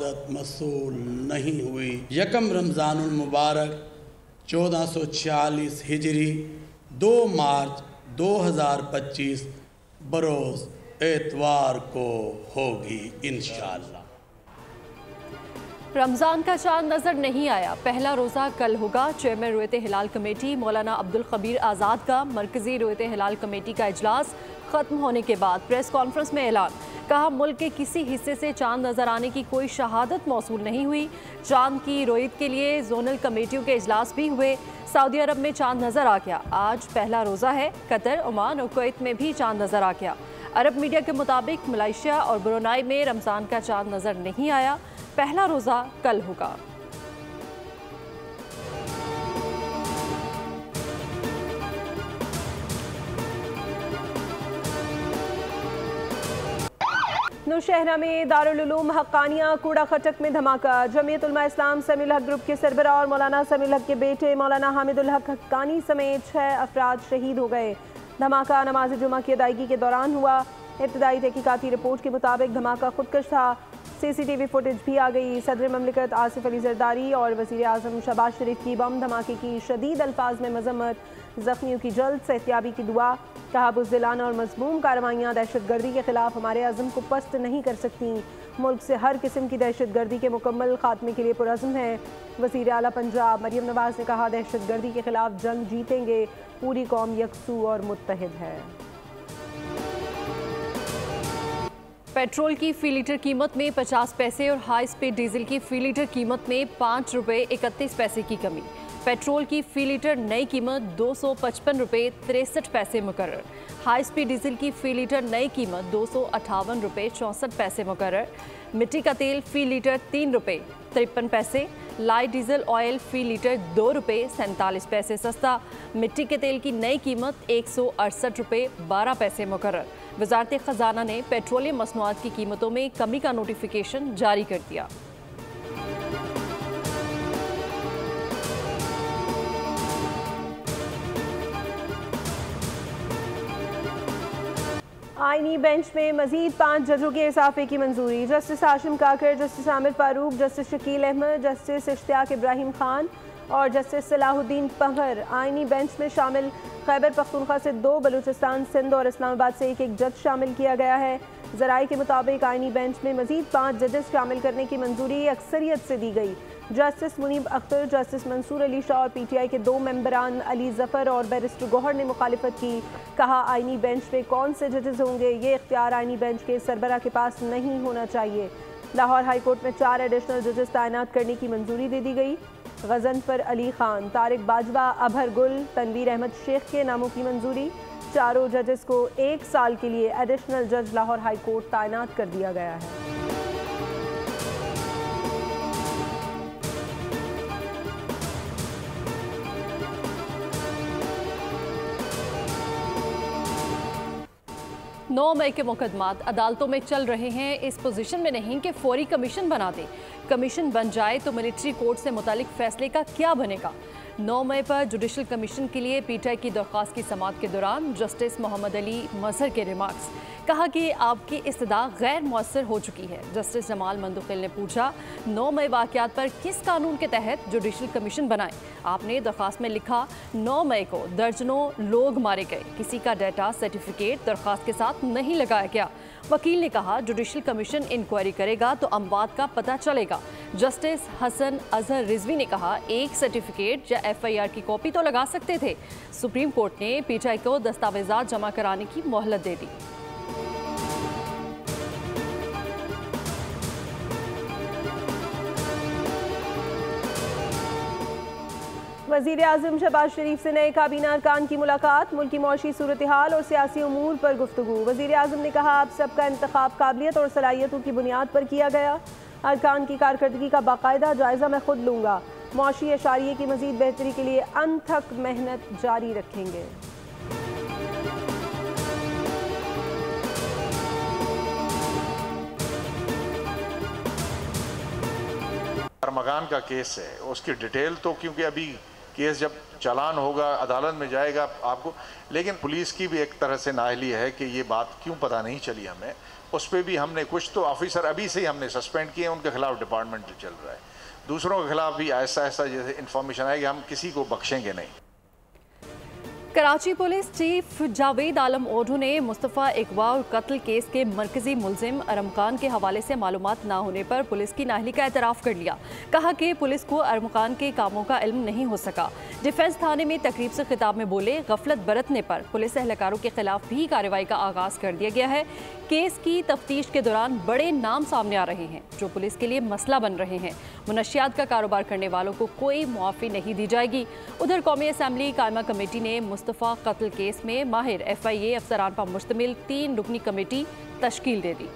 मसूल नहीं हुई। यकम रमज़ानुल मुबारक 1446 हिजरी 2 मार्च 2025 बरोज़ एतवार को होगी इंशाअल्लाह। रमज़ान का चांद नज़र नहीं आया, पहला रोज़ा कल होगा। चेयरमैन रुयत हिलाल कमेटी मौलाना अब्दुल खबीर आज़ाद का मरकज़ी रुयत हिलाल कमेटी का इजलास ख़त्म होने के बाद प्रेस कॉन्फ्रेंस में ऐलान। कहा, मुल्क के किसी हिस्से से चांद नज़र आने की कोई शहादत मौसूल नहीं हुई। चांद की रोयत के लिए जोनल कमेटियों के इजलास भी हुए। सऊदी अरब में चांद नज़र आ गया, आज पहला रोज़ा है। कतर, ओमान और कुवैत में भी चांद नज़र आ गया। अरब मीडिया के मुताबिक मलेशिया और ब्रुनाई में रमज़ान का चांद नज़र नहीं आया, पहला रोज़ा कल होगा। नौशहरा में दारुल उलूम हक्कानिया कूड़ा खटक में धमाका। जमीयत उलमा इस्लाम समीउल हक ग्रुप के सरबराह और मौलाना समीउल हक के बेटे मौलाना हामिदुल हक हक्कानी समेत 6 अफराद शहीद हो गए। धमाका नमाज जुमा की अदायगी के दौरान हुआ। इब्तदाई तहकीकाती रिपोर्ट के मुताबिक धमाका खुदकश था। CCTV फुटेज भी आ गई। सदर ममलिकत आसिफ अली जरदारी और वज़ीर आज़म शहबाज शरीफ की बम धमाके की शदीद अल्फाज में मजम्मत, जख्मियों की जल्द सेहतियाबी की दुआ। कहा, बुज़दिलाना और मज़मूम कार्रवाइयाँ दहशत गर्दी के खिलाफ हमारे अज़म को पस्त नहीं कर सकती। मुल्क से हर किस्म की दहशत गर्दी के मुकम्मल खात्मे के लिए पुरअज़्म है। वज़ीर आला पंजाब मरियम नवाज़ ने कहा, दहशत गर्दी के खिलाफ जंग जीतेंगे, पूरी कौम यकसू और मुत्तहिद है। पेट्रोल की फ़ी लीटर कीमत में 50 पैसे और हाई स्पीड डीजल की फ़ी लीटर कीमत में 5 रुपये 31 पैसे की कमी। पेट्रोल की फ़ी लीटर नई कीमत 255 रुपये 63 पैसे मुकर्रर। हाई स्पीड डीजल की फ़ी लीटर नई कीमत 258 रुपये 64 पैसे मुकर्रर। मिट्टी का तेल फ़ी लीटर 3 रुपये 53 पैसे। लाइट डीजल ऑयल फ़ी लीटर 2 रुपये 47 पैसे सस्ता। मिट्टी के तेल की नई कीमत 168 रुपये 12 पैसे मुकर्रर। वज़ारत ख़जाना ने पेट्रोलियम मसनूआत की कीमतों में कमी का नोटिफिकेशन जारी कर दिया। आईनी बेंच में मजीद 5 जजों के इजाफे की मंजूरी। Justice Hashim Kakar, justice Aamir Farooq, justice Shakeel Ahmed, justice Ishtiaq Ibrahim Khan और जस्टिस सलाहुद्दीन पंवर आईनी बेंच में शामिल। खैबर पख्तूनख्वा से 2, बलूचिस्तान, सिंध और इस्लामाबाद से एक जज शामिल किया गया है। ज़राए के मुताबिक आईनी बेंच में मजीद 5 जजेस शामिल करने की मंजूरी अक्सरियत से दी गई। जस्टिस मुनीब अख्तर, जस्टिस मंसूर अली शाह और PTI के 2 मेंबरान अली जफ़र और बैरिस्टर गौहर ने मुखालिफत की। कहा, आईनी बेंच में कौन से जजेस होंगे, ये इख्तियार आईनी बेंच के सरबराह के पास नहीं होना चाहिए। लाहौर हाई कोर्ट में 4 एडिशनल जजेस तैनात करने की मंजूरी दे दी गई। गजनफर अली खान, तारिक बाजवा, अभर गुल, तनवीर अहमद शेख के नामों की मंजूरी। चारों जजेस को 1 साल के लिए एडिशनल जज लाहौर हाई कोर्ट तैनात कर दिया गया है। नौ मई के मुकदमात अदालतों में चल रहे हैं, इस पोजीशन में नहीं कि फौरी कमीशन बना दे। कमीशन बन जाए तो मिलिट्री कोर्ट से मुतालिक फैसले का क्या बनेगा। 9 मई पर जुडिशल कमीशन के लिए PTI की दरख्वास्त की समाअत के दौरान जस्टिस मोहम्मद अली मजहर के रिमार्क्स। कहा कि आपकी इस्तदा गैर मुअस्सर हो चुकी है। जस्टिस जमाल मंदुखिल ने पूछा, 9 मई वाक़यात पर किस कानून के तहत जुडिशल कमीशन बनाएं। आपने दरख्वास्त में लिखा, 9 मई को दर्जनों लोग मारे गए, किसी का डाटा सर्टिफिकेट दरख्वास्त के साथ नहीं लगाया गया। वकील ने कहा, जुडिशल कमीशन इंक्वायरी करेगा तो अमवात का पता चलेगा। जस्टिस हसन अजहर रिजवी ने कहा, एक सर्टिफिकेट या FIR की कॉपी तो लगा सकते थे। सुप्रीम कोर्ट ने PTI को दस्तावेजात जमा कराने की मोहलत दे दी। वज़ीर आज़म शहबाज शरीफ से नए काबीना अरकान की मुलाकात। मुल्की मौशी सूरत हाल और सियासी उमूर पर गुफ्तगू। वज़ीर आज़म ने कहा, आप सबका इंतखाब काबिलियत और सलाहियतों की बुनियाद पर किया गया। अरकान की कारकर्दगी का बाकायदा जायज़ा मैं खुद लूँगा। मौशी अशारिये की मज़ीद बेहतरी के लिए अनथक मेहनत जारी रखेंगे। अरमगान का केस है, उसकी डिटेल तो क्योंकि अभी केस जब चालान होगा, अदालत में जाएगा आपको। लेकिन पुलिस की भी एक तरह से नाअहली है कि ये बात क्यों पता नहीं चली हमें, उस पर भी हमने कुछ तो ऑफिसर अभी से ही हमने सस्पेंड किए, उनके खिलाफ डिपार्टमेंट चल रहा है। दूसरों के खिलाफ भी ऐसा जैसे इन्फॉर्मेशन आएगी, हम किसी को बख्शेंगे नहीं। कराची पुलिस चीफ जावेद आलम ओढू ने मुस्तफ़ा इकबाल कत्ल केस के मरकजी मुलजिम अरम खान के हवाले से मालूमात ना होने पर पुलिस की नाअहली का एतराफ़ कर लिया। कहा कि पुलिस को अरम खान के कामों का इल्म नहीं हो सका। डिफेंस थाने में तकरीब से खिताब में बोले, गफलत बरतने पर पुलिस एहलकारों के खिलाफ भी कार्रवाई का आगाज़ कर दिया गया है। केस की तफ्तीश के दौरान बड़े नाम सामने आ रहे हैं जो पुलिस के लिए मसला बन रहे हैं। मुनशियात का कारोबार करने वालों को कोई मुआफ़ी नहीं दी जाएगी। उधर कौमी असम्बली कायमा कमेटी ने मुस्तफ़ा कत्ल केस में माहिर FIA अफसरान पर मुश्तमिल 3 रुकनी कमेटी तश्कील दे दी।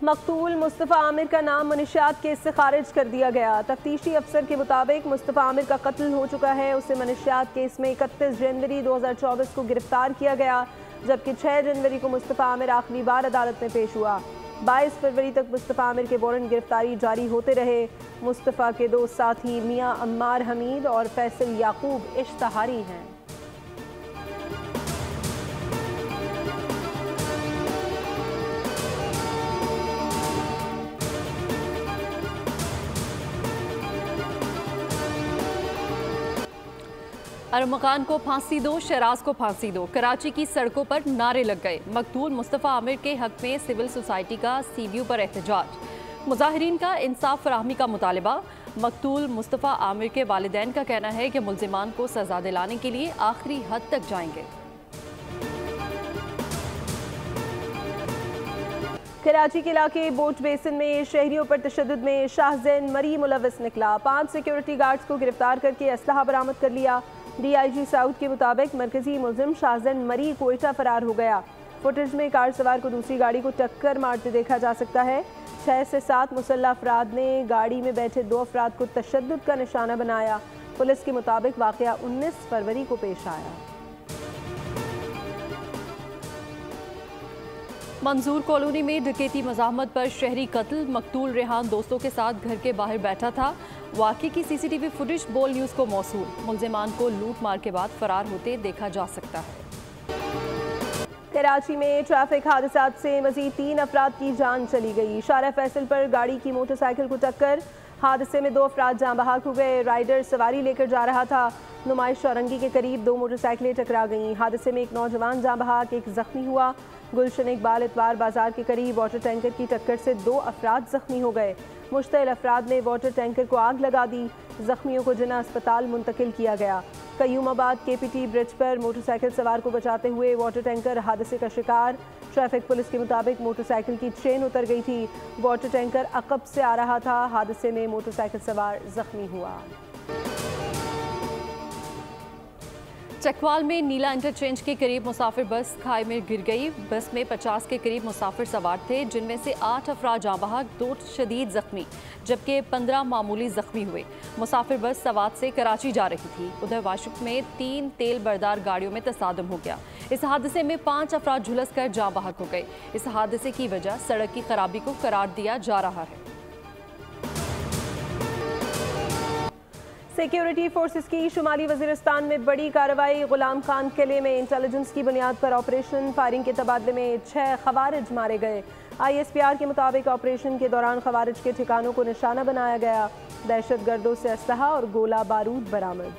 मकतूल मुस्तफ़ा आमिर का नाम मनशियात केस से खारिज कर दिया गया। तफ्तीशी अफसर के मुताबिक मुस्तफ़ा आमिर का कत्ल हो चुका है। उसे मनशियात केस में 31 जनवरी 2024 को गिरफ्तार किया गया, जबकि 6 जनवरी को मुस्तफ़ा आमिर आखिरी बार अदालत में पेश हुआ। 22 फरवरी तक मुस्तफ़ा आमिर के वारंट गिरफ्तारी जारी होते रहे। मुस्तफ़ा के 2 साथी मियाँ अम्मार हमीद और फैसल याकूब इश्तहारी हैं। अरम खान को फांसी दो, शहराज को फांसी दो। कराची की सड़कों पर नारे लग गए। मकतूल मुस्तफ़ा आमिर के हक में सिविल सोसाइटी का CBU पर एहतजाज। मुजाहिरीन का इंसाफ फराहमी का मुतालबा। मकतूल मुस्तफ़ा आमिर के वालिदैन का कहना है कि मुल्जिमान को सजा दिलाने के लिए आखिरी हद तक जाएंगे। कराची के इलाके बोट बेसिन में शहरियों पर तशद्दुद में शाहजैन मरी मुलविस निकला। 5 सिक्योरिटी गार्ड्स को गिरफ्तार करके असलहा बरामद कर लिया। DIG साउथ के मुताबिक मरकजी मुलजिम शाहजैन मरी कोयटा फरार हो गया। फुटेज में कार सवार को दूसरी गाड़ी को टक्कर मारते देखा जा सकता है। 6 से 7 मुसल्लह अफराद ने गाड़ी में बैठे 2 अफराद को तशद्दुद का निशाना बनाया। पुलिस के मुताबिक वाक़या 19 फरवरी को पेश आया। मंजूर कॉलोनी में डकैती मज़ाहमत पर शहरी कत्ल। मकतूल रेहान दोस्तों के साथ घर के बाहर बैठा था। वाक़े की CCTV फुटेज बोल न्यूज़ को मौसूल। मुल्जिमान को लूट मार के बाद फरार होते देखा जा सकता है। कराची में ट्रैफिक हादसात से मजीद 3 अफराद की जान चली गई। शारा फैसल पर गाड़ी की मोटरसाइकिल को टक्कर। हादसे में 2 अफराद जाँ बहक हो गए। राइडर सवारी लेकर जा रहा था। नुमाइश औरंगी के करीब 2 मोटरसाइकिलें टकरा गईं। हादसे में एक नौजवान जाँ बहक, एक जख्मी हुआ। गुलशन इकबाल इतवार बाजार के करीब वाटर टैंकर की टक्कर से 2 अफराद जख्मी हो गए। मुश्तइल अफराद ने वाटर टैंकर को आग लगा दी। जख्मियों को जिन्ना अस्पताल मुंतकिल किया गया। कयूमाबाद KPT ब्रिज पर मोटरसाइकिल सवार को बचाते हुए वाटर टैंकर हादसे का शिकार। ट्रैफिक पुलिस के मुताबिक मोटरसाइकिल की चेन उतर गई थी। वाटर टैंकर अकब से आ रहा था। हादसे में मोटरसाइकिल सवार जख्मी हुआ। चकवाल में नीला इंटरचेंज के करीब मुसाफिर बस खाई में गिर गई। बस में 50 के करीब मुसाफिर सवार थे, जिनमें से 8 अफराद जाँ बहक, 2 शदीद जख्मी, जबकि 15 मामूली जख्मी हुए। मुसाफिर बस सवात से कराची जा रही थी। उधर वाशिक में 3 तेल बरदार गाड़ियों में तसादम हो गया। इस हादसे में 5 अफराद झुलस कर जाँ बहक हो गए। इस हादसे की वजह सड़क की खराबी को करार दिया जा रहा है। सिक्योरिटी फोर्सेस की शुमाली वजीरिस्तान में बड़ी कार्रवाई। गुलाम खान किले में इंटेलिजेंस की बुनियाद पर ऑपरेशन। फायरिंग के तबादले में 6 खवारिज मारे गए। ISPR के मुताबिक ऑपरेशन के दौरान खवारिज के ठिकानों को निशाना बनाया गया। दहशतगर्दों से असलहा और गोला बारूद बरामद।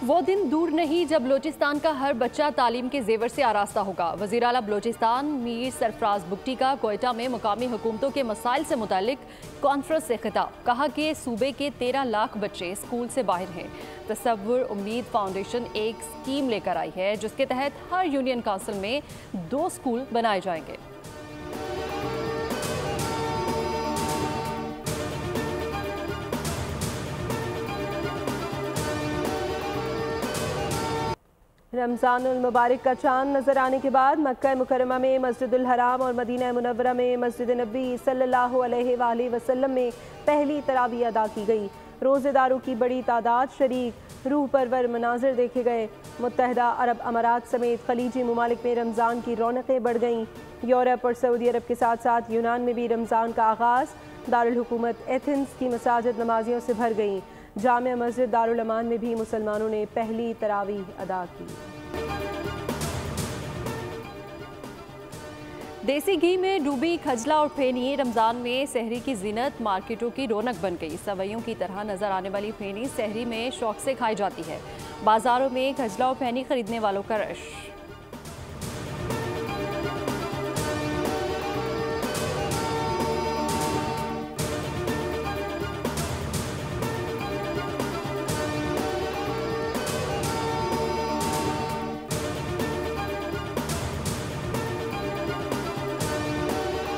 वो दिन दूर नहीं जब बलोचिस्तान का हर बच्चा तालीम के जेवर से आरास्ता होगा। वज़ीर आला बलोचिस्तान मीर सरफराज बुगटी का कोयटा में मुकामी हुकूमतों के मसाइल से मुतालिक कॉन्फ्रेंस से खिताब। कहा कि सूबे के 13 लाख बच्चे स्कूल से बाहर हैं। तसव्वुर उम्मीद फाउंडेशन एक स्कीम लेकर आई है जिसके तहत हर यूनियन काउंसिल में 2 स्कूल बनाए जाएंगे। रमज़ानुल मुबारक का चांद नजर आने के बाद मक्का मुकरमा में मस्जिदुल हराम और मदीना मुनव्वरा में मस्जिद नबी सल्लल्लाहु अलैहि वसल्लम में पहली तरावी अदा की गई। रोज़ेदारों की बड़ी तादाद शरीक, रूह परवर मनाजिर देखे गए। मुत्तहदा अरब अमारात समेत खलीजी ममालिक में रमज़ान की रौनकें बढ़ गईं। यूरोप और सऊदी अरब के साथ साथ यूनान में भी रमज़ान का आगाज़। दारुल हुकूमत एथेंस की मसाजिद नमाजियों से भर गईं। जामिया मस्जिद दारुल अमान में भी मुसलमानों ने पहली तरावीह अदा की। देसी घी में डूबी खजला और फेनी रमज़ान में सहरी की जीनत, मार्केटों की रौनक बन गई। सवैयों की तरह नजर आने वाली फेनी सहरी में शौक से खाई जाती है। बाजारों में खजला और फेनी खरीदने वालों का rush.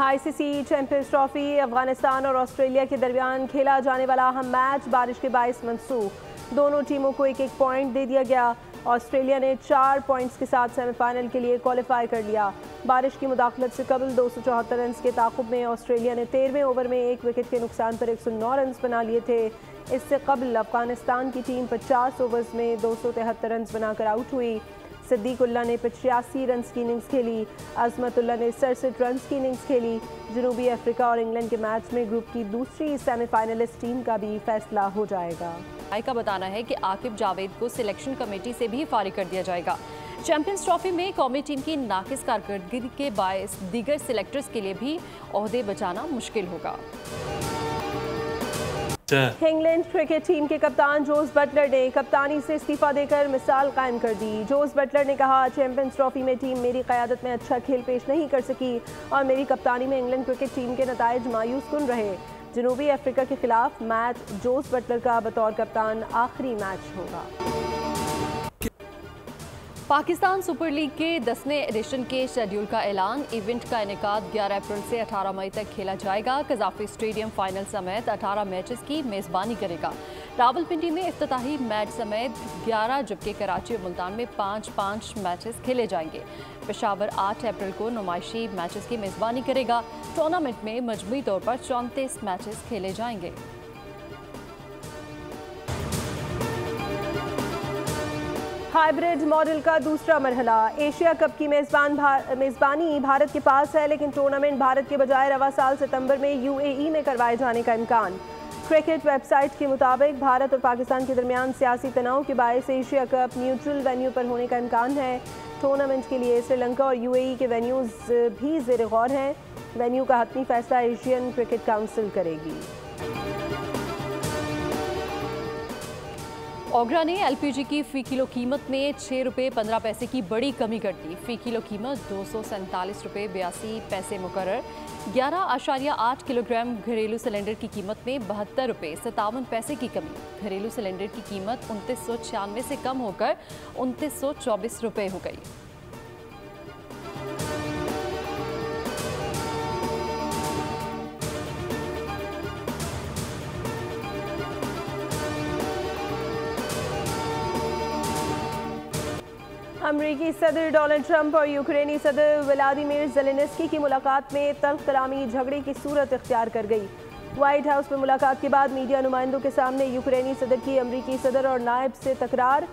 ICC champions trophy Afghanistan और ऑस्ट्रेलिया के दरमियान खेला जाने वाला अहम मैच बारिश के बायस मनसूख। दोनों टीमों को एक एक पॉइंट दे दिया गया। ऑस्ट्रेलिया ने 4 पॉइंट्स के साथ सेमीफाइनल के लिए क्वालिफाई कर लिया। बारिश की मुदाखलत से कबल 274 रन के ताक़ुब में ऑस्ट्रेलिया ने 13वें ओवर में 1 विकेट के नुकसान पर 109 रन बना लिए थे। इससे कबल अफगानिस्तान की टीम 50 ओवर्स में 273 रन बनाकर आउट हुई। सिद्दीकुल्ला ने 85 रन की इनिंग्स खेली। अजमतुल्ला ने 67 रन की इनिंग्स खेली। जनूबी अफ्रीका और इंग्लैंड के मैच में ग्रुप की दूसरी सेमीफाइनलिस्ट टीम का भी फैसला हो जाएगा। का बताना है कि आकिब जावेद को सिलेक्शन कमेटी से भी फारिग कर दिया जाएगा। चैंपियंस ट्रॉफी में कौमी टीम की नाकिस कारकर्दगी के बायस दीगर सिलेक्टर्स के लिए भी ओहदे बचाना मुश्किल होगा। इंग्लैंड क्रिकेट टीम के कप्तान जोस बटलर ने कप्तानी से इस्तीफा देकर मिसाल कायम कर दी। जोस बटलर ने कहा, चैंपियंस ट्रॉफी में टीम मेरी क़यादत में अच्छा खेल पेश नहीं कर सकी और मेरी कप्तानी में इंग्लैंड क्रिकेट टीम के नताइज मायूस कुन रहे। जनूबी अफ्रीका के खिलाफ मैच जोस बटलर का बतौर कप्तान आखिरी मैच होगा। पाकिस्तान सुपर लीग के 10वें एडिशन के शेड्यूल का ऐलान। इवेंट का इनेकाद 11 अप्रैल से 18 मई तक खेला जाएगा। कज़ाफ़ी स्टेडियम फाइनल समेत 18 मैचेस की मेज़बानी करेगा। रावलपिंडी में इफ्तिताही मैच समेत 11 जबकि कराची और मुल्तान में 5-5 मैचेस खेले जाएंगे। पेशावर 8 अप्रैल को नुमाइशी मैचेस की मेज़बानी करेगा। टूर्नामेंट में मजमूई तौर पर 34 मैचेस खेले जाएंगे। हाइब्रिड मॉडल का दूसरा मरहला। एशिया कप की मेज़बानी भारत के पास है, लेकिन टूर्नामेंट भारत के बजाय रवा साल सितंबर में यूएई में करवाए जाने का इम्कान। क्रिकेट वेबसाइट के मुताबिक भारत और पाकिस्तान के दरमियान सियासी तनाव के बायस एशिया कप न्यूट्रल वेन्यू पर होने का इम्कान है। टूर्नामेंट के लिए श्रीलंका और यूएई के वेन्यूज़ भी ज़ेर गौर हैं। वेन्यू का हतमी फैसला एशियन क्रिकेट काउंसिल करेगी। ओगरा ने एलपीजी की फ़ी किलो कीमत में 6 रुपये 15 पैसे की बड़ी कमी कर दी। फ़ी किलो कीमत 247 रुपये 82 पैसे मुकर्रर। 11.8 किलोग्राम घरेलू सिलेंडर की कीमत में 72 रुपये 57 पैसे की कमी। घरेलू सिलेंडर की कीमत 2996 से कम होकर 2924 रुपये हो गई। अमरीकी सदर डोनाल्ड ट्रंप और यूक्रेनी सदर व्लादिमीर ज़ेलेंस्की की मुलाकात में तल्ख कलामी झगड़े की सूरत इख्तियार कर गई। व्हाइट हाउस में मुलाकात के बाद मीडिया नुमाइंदों के सामने यूक्रेनी सदर की अमरीकी सदर और नायब से तकरार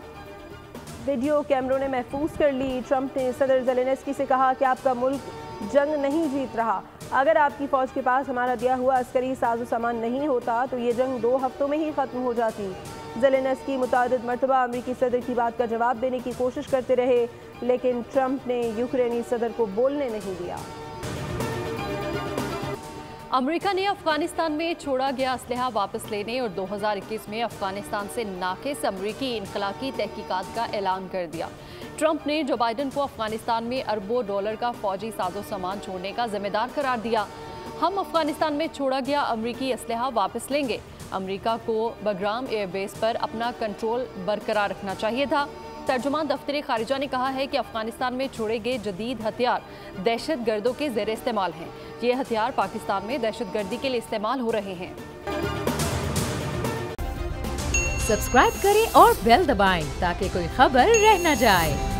वीडियो कैमरों ने महफूज कर ली। ट्रंप ने सदर ज़ेलेंस्की से कहा कि आपका मुल्क जंग नहीं जीत रहा। अगर आपकी फ़ौज के पास हमारा दिया हुआ अस्करी साजो सामान नहीं होता तो ये जंग 2 हफ्तों में ही ख़त्म हो जाती। ज़ेलेंस्की मुतादिद मरतबा अमरीकी सदर की बात का जवाब देने की कोशिश करते रहे, लेकिन ट्रंप ने यूक्रेनी सदर को बोलने नहीं दिया। अमेरिका ने अफगानिस्तान में छोड़ा गया असलहा वापस लेने और 2021 में अफगानिस्तान से नाकिस अमरीकी इनखलाकी तहकीकात का ऐलान कर दिया। ट्रंप ने जो बाइडन को अफगानिस्तान में अरबों डॉलर का फौजी साजो सामान छोड़ने का जिम्मेदार करार दिया। हम अफगानिस्तान में छोड़ा गया अमरीकी असलहा वापस लेंगे। अमरीका को बग्राम एयरबेस पर अपना कंट्रोल बरकरार रखना चाहिए था। तर्जुमान दफ्तर खारिजा ने कहा है कि अफगानिस्तान में छोड़े गए जदीद हथियार दहशत गर्दों के ज़ेर इस्तेमाल हैं। ये हथियार पाकिस्तान में दहशत गर्दी के लिए इस्तेमाल हो रहे हैं। सब्सक्राइब करें और बेल दबाएं ताकि कोई खबर रह न जाए।